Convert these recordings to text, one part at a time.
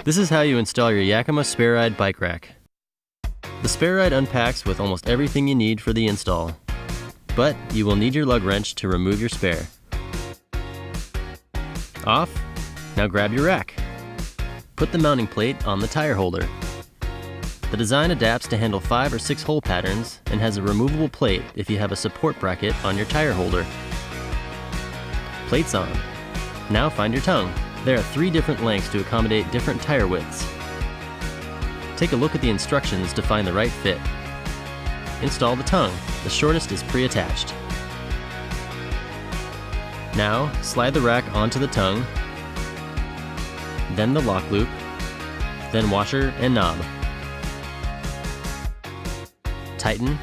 This is how you install your Yakima SpareRide bike rack. The SpareRide unpacks with almost everything you need for the install, but you will need your lug wrench to remove your spare. Off. Now grab your rack. Put the mounting plate on the tire holder. The design adapts to handle 5 or 6 hole patterns and has a removable plate if you have a support bracket on your tire holder. Plate's on. Now find your tongue. There are 3 different lengths to accommodate different tire widths. Take a look at the instructions to find the right fit. Install the tongue. The shortest is pre-attached. Now, slide the rack onto the tongue, then the lock loop, then washer and knob. Tighten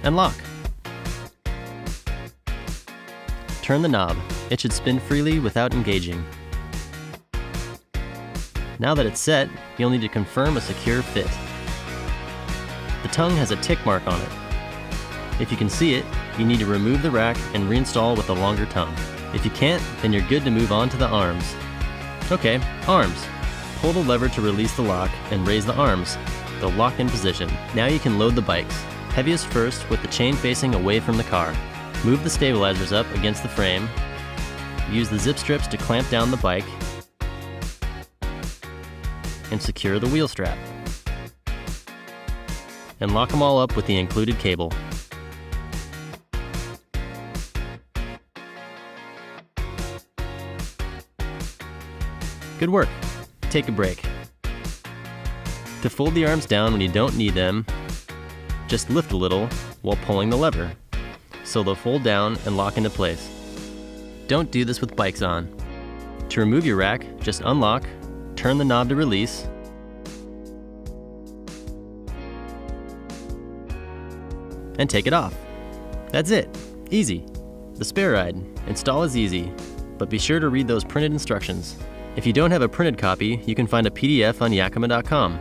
and lock. Turn the knob. It should spin freely without engaging. Now that it's set, you'll need to confirm a secure fit. The tongue has a tick mark on it. If you can see it, you need to remove the rack and reinstall with a longer tongue. If you can't, then you're good to move on to the arms. Okay, arms. Pull the lever to release the lock and raise the arms. They'll lock in position. Now you can load the bikes. Heaviest first with the chain facing away from the car. Move the stabilizers up against the frame. Use the zip strips to clamp down the bike and secure the wheel strap. And lock them all up with the included cable. Good work. Take a break. To fold the arms down when you don't need them, just lift a little while pulling the lever, so they'll fold down and lock into place. Don't do this with bikes on. To remove your rack, just unlock, turn the knob to release, and take it off. That's it. Easy. The SpareRide. Install is easy, but be sure to read those printed instructions. If you don't have a printed copy, you can find a PDF on Yakima.com.